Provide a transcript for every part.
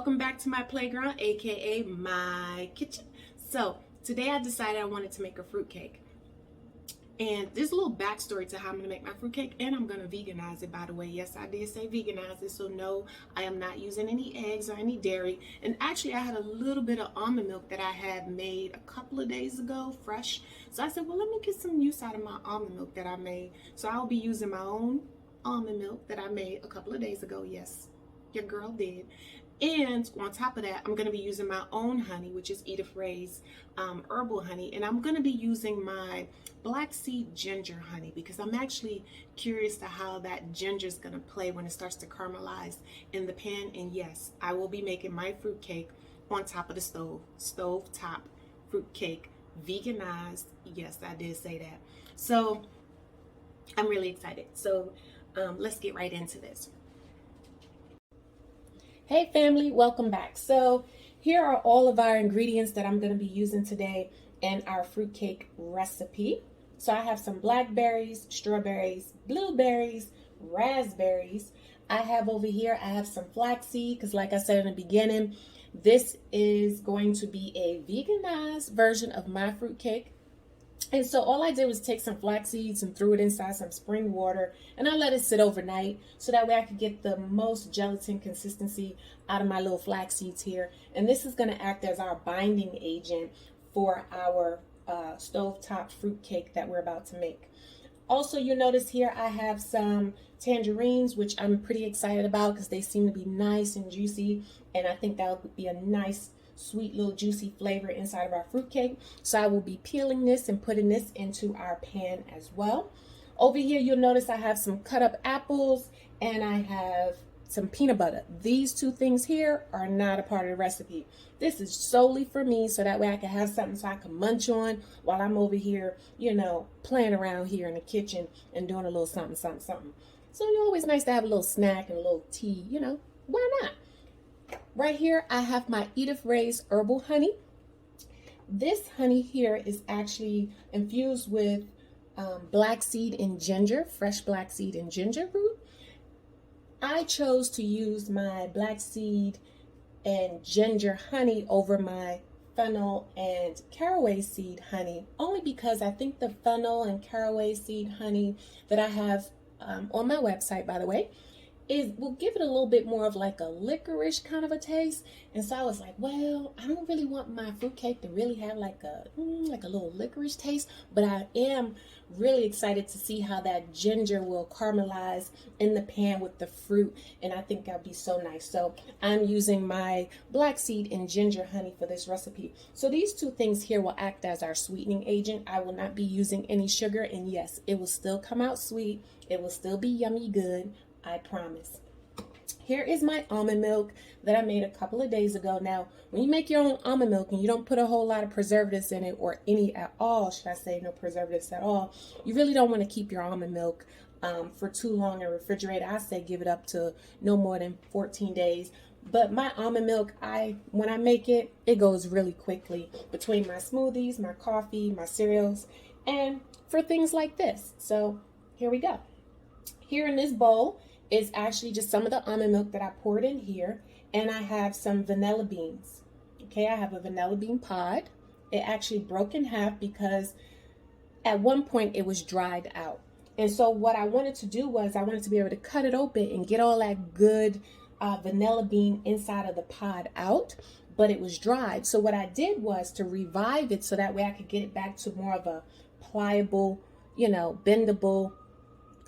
welcome back to my playground, aka my kitchen. So today I decided I wanted to make a fruitcake. And there's a little backstory to how I'm going to make my fruitcake, and I'm going to veganize it, by the way. Yes, I did say veganize it, so no, I am not using any eggs or any dairy. And actually, I had a little bit of almond milk that I had made a couple of days ago, fresh. So I said, well, let me get some use out of my almond milk that I made. So I'll be using my own almond milk that I made a couple of days ago. Yes, your girl did. And on top of that, I'm going to be using my own honey, which is Edithray's herbal honey. And I'm going to be using my Flaxseed ginger honey because I'm actually curious to how that ginger is going to play when it starts to caramelize in the pan. And yes, I will be making my fruit cake on top of the stove top fruit cake, veganized. Yes, I did say that. So I'm really excited. So let's get right into this. Hey family, welcome back. So here are all of our ingredients that I'm going to be using today in our fruitcake recipe. So I have some blackberries, strawberries, blueberries, raspberries. I have over here, I have some flaxseed because like I said in the beginning, this is going to be a veganized version of my fruitcake. And so all I did was take some flax seeds and threw it inside some spring water, and I let it sit overnight so that way I could get the most gelatin consistency out of my little flax seeds here. And this is going to act as our binding agent for our stovetop fruit cake that we're about to make. Also, you'll notice here I have some tangerines, which I'm pretty excited about because they seem to be nice and juicy, and I think that would be a nice sweet little juicy flavor inside of our fruitcake. So I will be peeling this and putting this into our pan as well. Over here you'll notice I have some cut up apples and I have some peanut butter. These two things here are not a part of the recipe. This is solely for me so that way I can have something so I can munch on while I'm over here, you know, playing around here in the kitchen and doing a little something. So it's always nice to have a little snack and a little tea, you know, why not? Right here, I have my Edithray's herbal honey. This honey here is actually infused with black seed and ginger, fresh black seed and ginger root. I chose to use my black seed and ginger honey over my fennel and caraway seed honey, only because I think the fennel and caraway seed honey that I have on my website, by the way, will give it a little bit more of like a licorice kind of a taste. And so I was like, well, I don't really want my fruitcake to really have like a little licorice taste, but I am really excited to see how that ginger will caramelize in the pan with the fruit, and I think that'll be so nice. So I'm using my black seed and ginger honey for this recipe. So these two things here will act as our sweetening agent. I will not be using any sugar, and yes, it will still come out sweet. It will still be yummy good, I promise. Here is my almond milk that I made a couple of days ago. Now, when you make your own almond milk and you don't put a whole lot of preservatives in it, or any at all, should I say, no preservatives at all, you really don't want to keep your almond milk for too long in the refrigerator. I say give it up to no more than 14 days. But my almond milk, when I make it, it goes really quickly between my smoothies, my coffee, my cereals, and for things like this. So here we go. Here in this bowl is actually just some of the almond milk that I poured in here, and I have some vanilla beans. Okay, I have a vanilla bean pod. It actually broke in half because at one point it was dried out. And so what I wanted to do was I wanted to be able to cut it open and get all that good vanilla bean inside of the pod out, but it was dried. So what I did was to revive it so that way I could get it back to more of a pliable, you know, bendable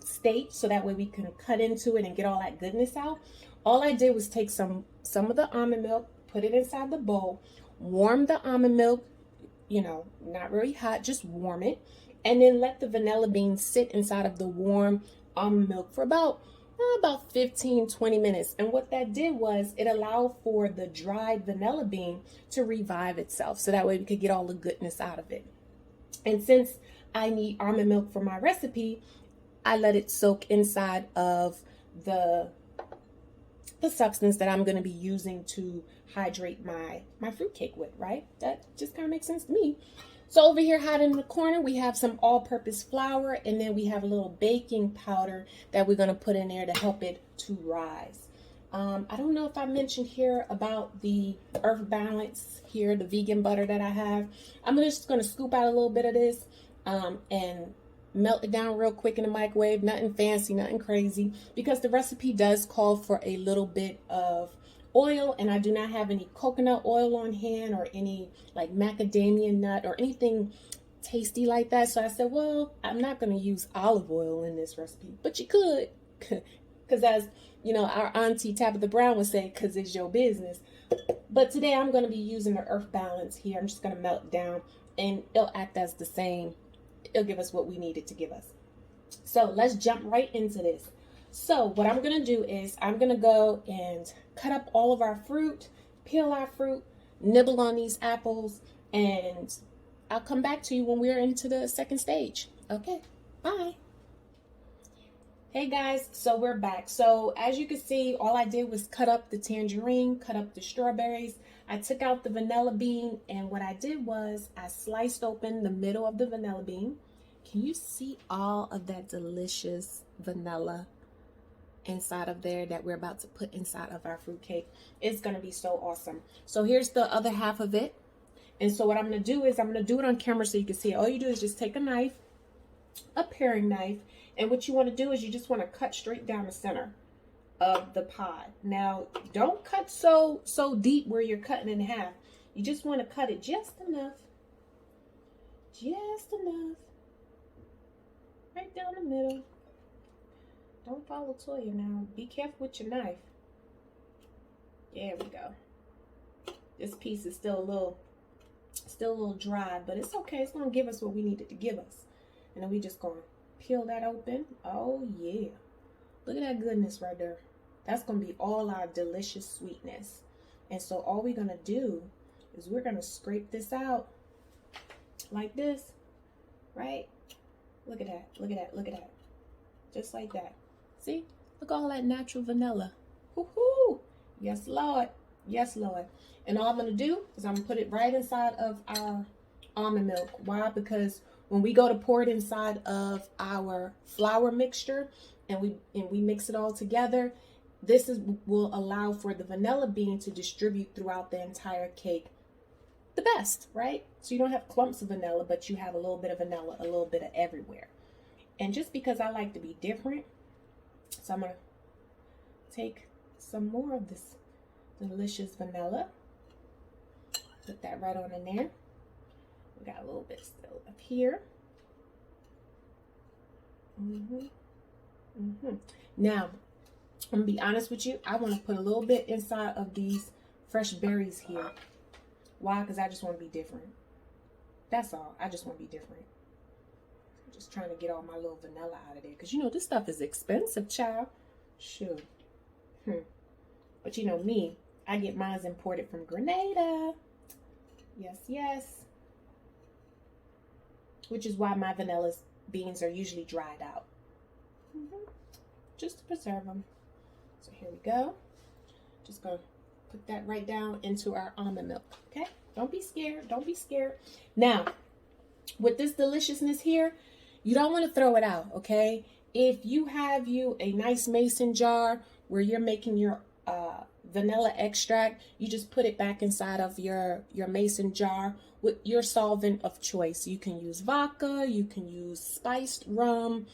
state, so that way we can cut into it and get all that goodness out. All I did was take some of the almond milk, put it inside the bowl, warm the almond milk, you know, not very hot, just warm it, and then let the vanilla beans sit inside of the warm almond milk for about 15-20 minutes. And what that did was it allowed for the dried vanilla bean to revive itself, so that way we could get all the goodness out of it. And since I need almond milk for my recipe, I let it soak inside of the substance that I'm going to be using to hydrate my fruitcake with, right? That just kind of makes sense to me. So over here, hot in the corner, we have some all-purpose flour, and then we have a little baking powder that we're going to put in there to help it to rise. I don't know if I mentioned here about the Earth Balance here, the vegan butter that I have. I'm just going to scoop out a little bit of this and melt it down real quick in the microwave. Nothing fancy, nothing crazy, because the recipe does call for a little bit of oil, and I do not have any coconut oil on hand or any like macadamia nut or anything tasty like that. So I said, well, I'm not going to use olive oil in this recipe, but you could, because as you know, our auntie Tabitha Brown would say, because it's your business. But today I'm going to be using the Earth Balance here. I'm just going to melt it down, and it'll act as the same. It'll give us what we need it to give us. So let's jump right into this. So what I'm going to do is I'm going to go and cut up all of our fruit, peel our fruit, nibble on these apples, and I'll come back to you when we're into the second stage. Okay, bye. Hey guys, so we're back. So as you can see, all I did was cut up the tangerine, cut up the strawberries. I took out the vanilla bean, and what I did was I sliced open the middle of the vanilla bean. Can you see all of that delicious vanilla inside of there that we're about to put inside of our fruit cake? It's going to be so awesome. So here's the other half of it. And so what I'm going to do is I'm going to do it on camera so you can see it. All you do is just take a knife, a paring knife, and what you want to do is you just want to cut straight down the center of the pod. Now, don't cut so deep where you're cutting in half. You just want to cut it just enough. Just enough. Right down the middle. Don't follow Toya now. Be careful with your knife. There we go. This piece is still a little dry, but it's okay. It's going to give us what we needed to give us. And then we just going to peel that open. Oh yeah, look at that goodness right there. That's gonna be all our delicious sweetness. And so all we're gonna do is we're gonna scrape this out like this, right? Look at that, look at that, look at that. Just like that. See, look, all that natural vanilla. Woohoo! Yes Lord, yes Lord. And all I'm gonna do is I'm gonna put it right inside of our almond milk. Why? Because when we go to pour it inside of our flour mixture and we mix it all together, will allow for the vanilla bean to distribute throughout the entire cake the best, right? So you don't have clumps of vanilla, but you have a little bit of vanilla, a little bit of everywhere. And just because I like to be different, so I'm gonna take some more of this delicious vanilla, put that right on in there. We got a little bit still up here. Now, I'm gonna be honest with you. I want to put a little bit inside of these fresh berries here. Why? Because I just want to be different. That's all. I just want to be different. I'm just trying to get all my little vanilla out of there. Because you know, this stuff is expensive, child. Sure. But you know me, I get mine imported from Grenada. Yes, yes. Which is why my vanilla beans are usually dried out. Just to preserve them. So here we go. Just gonna put that right down into our almond milk. Okay? Don't be scared. Don't be scared. Now, with this deliciousness here, you don't want to throw it out, okay? If you have a nice mason jar where you're making your vanilla extract, you just put it back inside of your mason jar with your solvent of choice. You can use vodka, you can use spiced rum,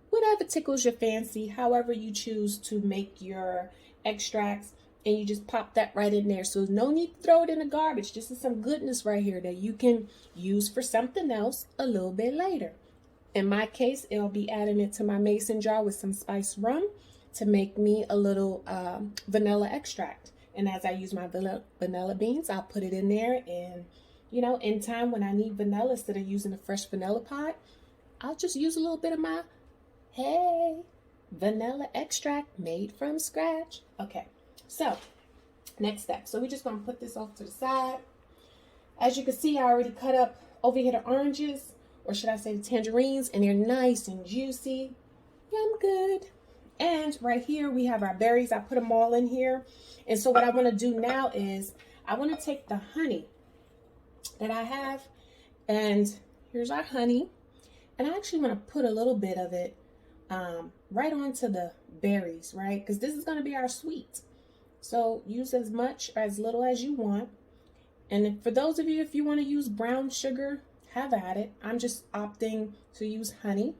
whatever tickles your fancy, however you choose to make your extracts, and you just pop that right in there. So no need to throw it in the garbage. This is some goodness right here that you can use for something else a little bit later. In my case, it'll be adding it to my mason jar with some spiced rum to make me a little vanilla extract. And as I use my vanilla beans, I'll put it in there, and you know, in time when I need vanilla, instead of using a fresh vanilla pod, I'll just use a little bit of my vanilla extract made from scratch. Okay, so next step. So we're just gonna put this off to the side. As you can see, I already cut up over here the oranges, or should I say the tangerines, and they're nice and juicy. Yum good. And right here we have our berries. I put them all in here. And so what I want to do now is I want to take the honey that I have, and here's our honey, and I actually want to put a little bit of it right onto the berries, right? Because this is going to be our sweet. So use as much or as little as you want. And for those of you, if you want to use brown sugar, have at it. I'm just opting to use honey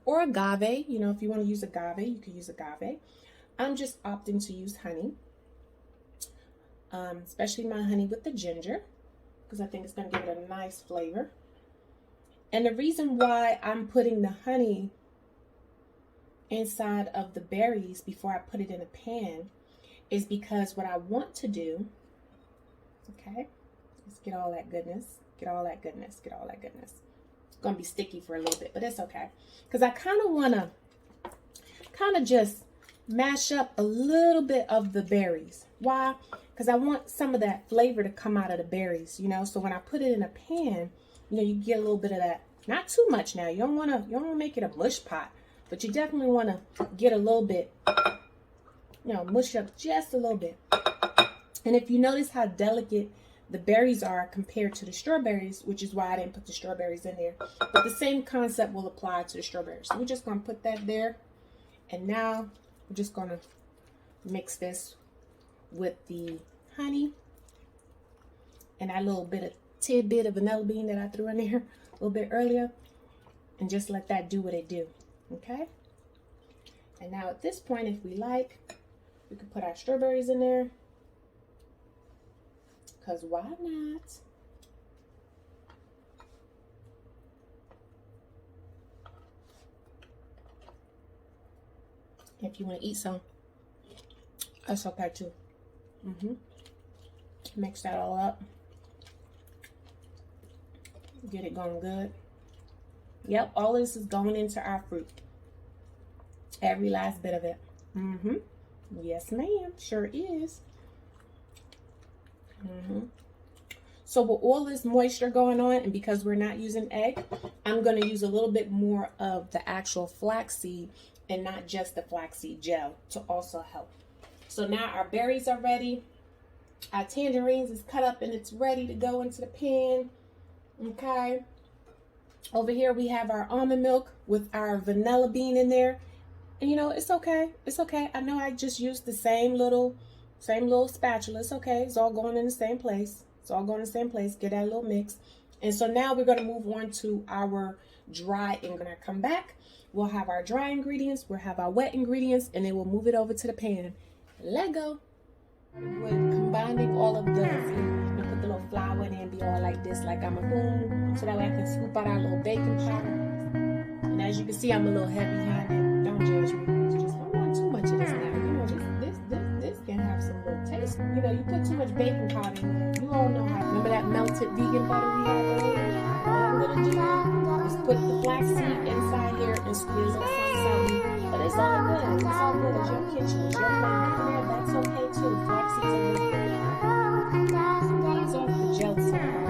or agave. You know, if you want to use agave, you can use agave. I'm just opting to use honey, especially my honey with the ginger, because I think it's going to give it a nice flavor. And the reason why I'm putting the honey inside of the berries before I put it in a pan is because what I want to do, okay, let's get all that goodness, get all that goodness, get all that goodness. It's going to be sticky for a little bit, but it's okay. Because I kind of want to just mash up a little bit of the berries. Why? Because I want some of that flavor to come out of the berries, you know. So when I put it in a pan, you know, you get a little bit of that. Not too much now. You don't want to make it a mush pot, but you definitely want to get a little bit, you know, mush up just a little bit. And if you notice how delicate the berries are compared to the strawberries, which is why I didn't put the strawberries in there, but the same concept will apply to the strawberries. So we're just going to put that there. And now we're just going to mix this with the honey and that little bit of tidbit of vanilla bean that I threw in there a little bit earlier, and just let that do what it do. Okay. And now at this point, if we like, we could put our strawberries in there, because why not? If you want to eat some, that's okay too. Mix that all up. Get it going good. Yep, all this is going into our fruit. Every last bit of it. Yes, ma'am. Sure is. So with all this moisture going on, and because we're not using egg, I'm going to use a little bit more of the actual flaxseed and not just the flaxseed gel to also help. So now our berries are ready. Our tangerines is cut up and it's ready to go into the pan. Okay. Over here we have our almond milk with our vanilla bean in there. And you know, it's okay. It's okay. I know I just used the same little spatula. It's okay. It's all going in the same place. It's all going in the same place. Get that little mix. And so now we're going to move on to our dry ingredient. Come back. We'll have our dry ingredients. We'll have our wet ingredients. And then we'll move it over to the pan. Let go. We're combining all of the, we put the little flour in there and be all like this, like I'm a boom. So that way I can scoop out our little baking powder. And as you can see, I'm a little heavy-handed. Don't judge me. Just don't want too much of this now. You know, this can have some little taste. You know, you put too much baking powder in there. You all know how. Remember that melted vegan butter we had earlier? All I'm gonna do is put the flaxseed inside here and squeeze it something. But it's all good. It's all good. It's your kitchen. It's your flavor. That's okay too. Flaxseed's a little bit. Squeeze off the gel side.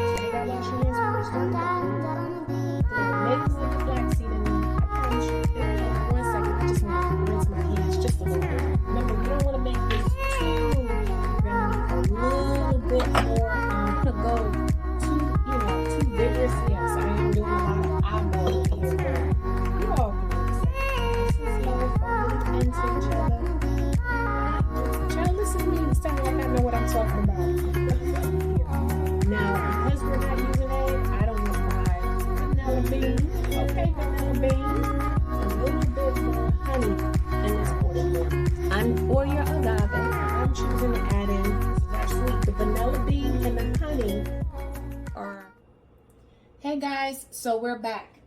So you gotta wash your hands first. Mix with the flaxseed in there. I promise you. In 1 second, I just want to rinse my hands just a little bit. Remember, you don't want to make this too. You're gonna need a little bit more. I'm gonna go too vigorous. Yes, I am doing a lot of eyeball here, but you all can do the same. This is slow, falling into each other. Child, listen to me and sound like I know what I'm talking about. Now, because we're not using egg, I don't want my vanilla beans. Okay, vanilla beans. A little bit more honey in this portion. Or your agave. I'm choosing to add in that sweet. The vanilla bean and the honey are. Hey guys, so we're back.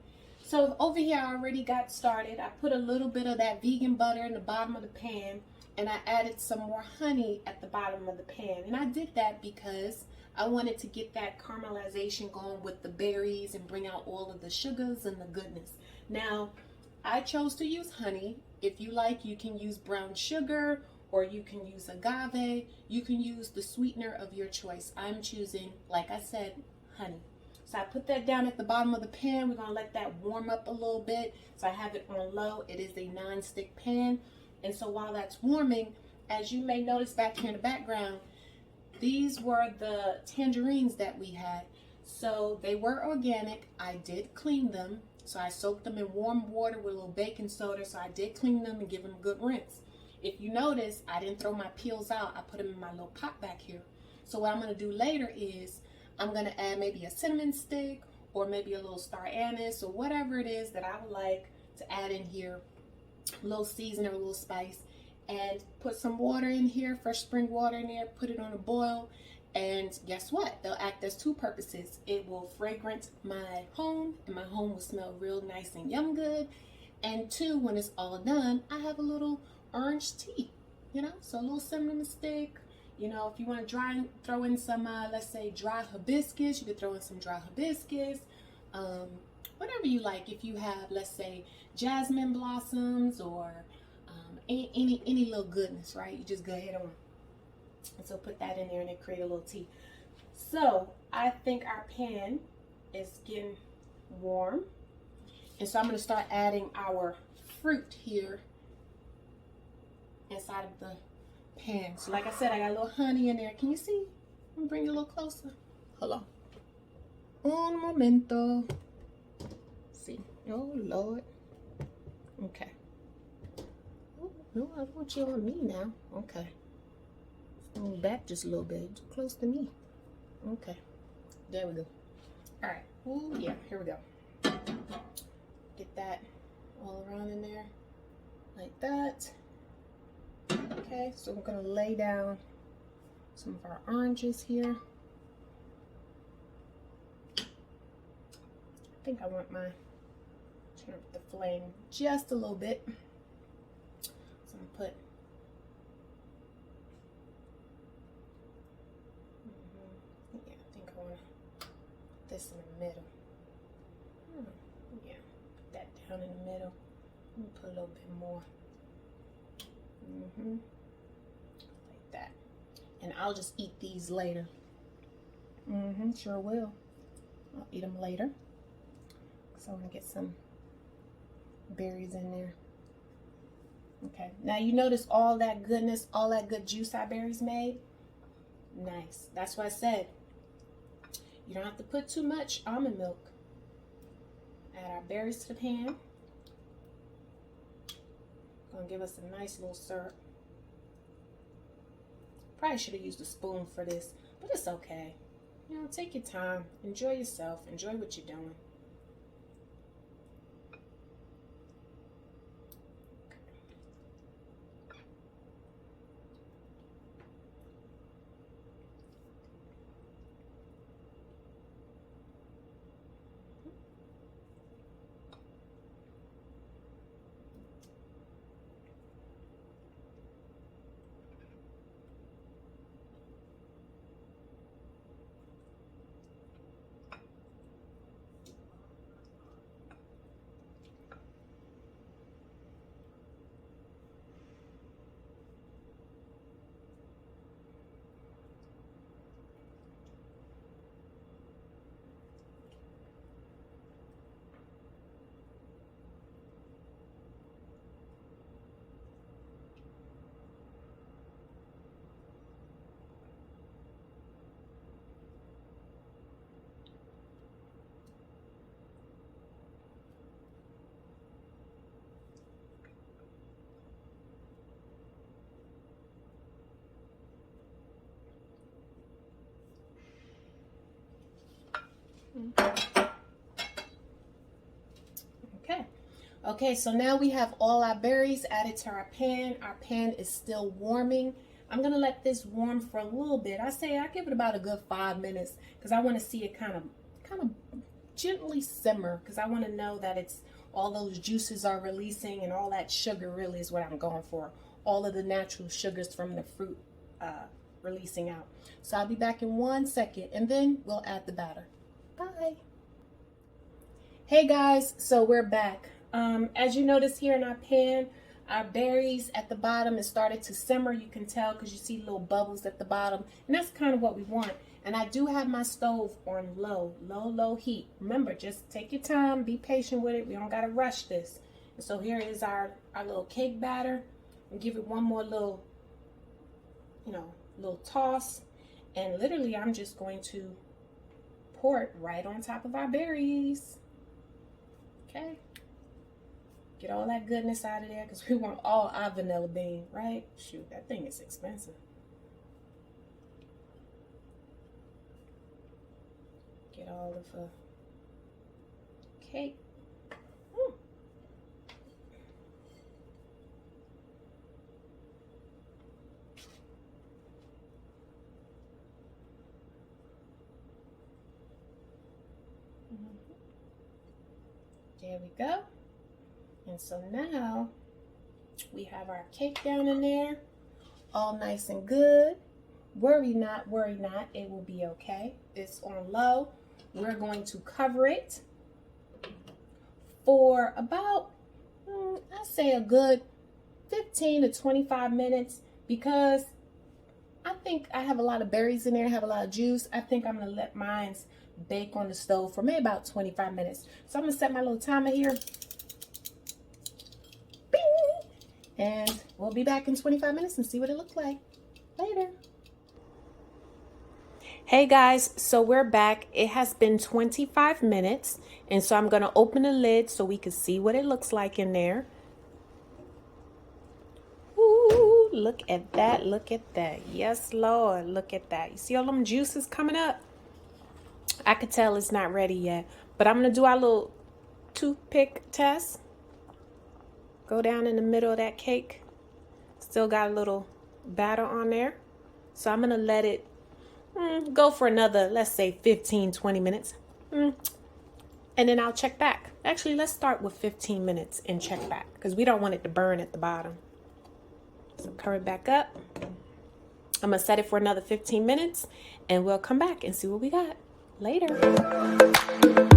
So over here I already got started. I put a little bit of that vegan butter in the bottom of the pan, and I added some more honey at the bottom of the pan. And I did that because I wanted to get that caramelization going with the berries and bring out all of the sugars and the goodness. Now, I chose to use honey. If you like, you can use brown sugar, or you can use agave. You can use the sweetener of your choice. I'm choosing, like I said, honey. So I put that down at the bottom of the pan. We're going to let that warm up a little bit. So I have it on low. It is a non-stick pan. And so while that's warming, as you may notice back here in the background, these were the tangerines that we had. So they were organic. I did clean them. So I soaked them in warm water with a little baking soda. So I did clean them and give them a good rinse. If you notice, I didn't throw my peels out. I put them in my little pot back here. So what I'm going to do later is I'm going to add maybe a cinnamon stick or maybe a little star anise or whatever it is that I would like to add in here. A little seasoning, a little spice, and put some water in here, fresh spring water in there, put it on a boil. And guess what? They'll act as two purposes. It will fragrance my home, and my home will smell real nice and yum good. And two, when it's all done, I have a little orange tea, you know, so a little cinnamon stick. You know, if you want to throw in some, let's say, dry hibiscus, you could throw in some dry hibiscus, whatever you like. If you have, let's say, jasmine blossoms or any little goodness, right? You just go ahead on. And so put that in there and it create a little tea. So I think our pan is getting warm. And so I'm going to start adding our fruit here inside of the pan. So like I said, I got a little honey in there. Can you see? Let me bring it a little closer. Hold on. Un momento. See. Oh, Lord. Okay. Oh, no, I don't want you on me now. Okay. Move back just a little bit. Too close to me. Okay. There we go. All right. Ooh, yeah. Here we go. Get that all around in there. Like that. Okay. So we're going to lay down some of our oranges here. I think I want my, turn up the flame just a little bit. So I'm going to put this in the middle. Yeah, put that down in the middle. Let me put a little bit more. Like that. And I'll just eat these later. Sure will. I'll eat them later. So I want to get some berries in there. Okay. Now you notice all that goodness, all that good juice our berries made? Nice. That's what I said. You don't have to put too much almond milk. Add our berries to the pan. Gonna give us a nice little syrup. Probably should have used a spoon for this, but it's okay. You know, take your time. Enjoy yourself. Enjoy what you're doing. Okay, so now we have all our berries added to our pan. Our pan is still warming. I'm gonna let this warm for a little bit. I give it about a good 5 minutes because I want to see it kind of gently simmer, because I want to know that it's all those juices are releasing, and all that sugar really is what I'm going for. All of the natural sugars from the fruit releasing out. So I'll be back in 1 second, and then we'll add the batter. Bye. Hey guys, so we're back. As you notice here in our pan, our berries at the bottom has started to simmer. You can tell because you see little bubbles at the bottom, and that's kind of what we want. And I do have my stove on low heat. Remember, just take your time, be patient with it. We don't got to rush this. And so here is our little cake batter. And give it one more little toss. And literally, I'm just going to pour it right on top of our berries. Okay. Get all that goodness out of there because we want all our vanilla bean, right? Shoot, that thing is expensive. Get all of the cake. There we go. And so now we have our cake down in there, all nice and good. Worry not, it will be okay. It's on low. We're going to cover it for about, I'd say a good 15 to 25 minutes because I think I have a lot of berries in there, I have a lot of juice. I think I'm gonna let mine bake on the stove for maybe about 25 minutes. So I'm gonna set my little timer here. Bing! And we'll be back in 25 minutes and see what it looks like. Later. Hey guys, so we're back. It has been 25 minutes. And so I'm gonna open the lid so we can see what it looks like in there. Ooh, look at that, look at that. Yes, Lord, look at that. You see all them juices coming up? I could tell it's not ready yet, but I'm gonna do our little toothpick test. Go down in the middle of that cake. Still got a little batter on there. So I'm gonna let it go for another, let's say 15, 20 minutes. And then I'll check back. Actually, let's start with 15 minutes and check back because we don't want it to burn at the bottom. So cover it back up. I'm gonna set it for another 15 minutes and we'll come back and see what we got. Later.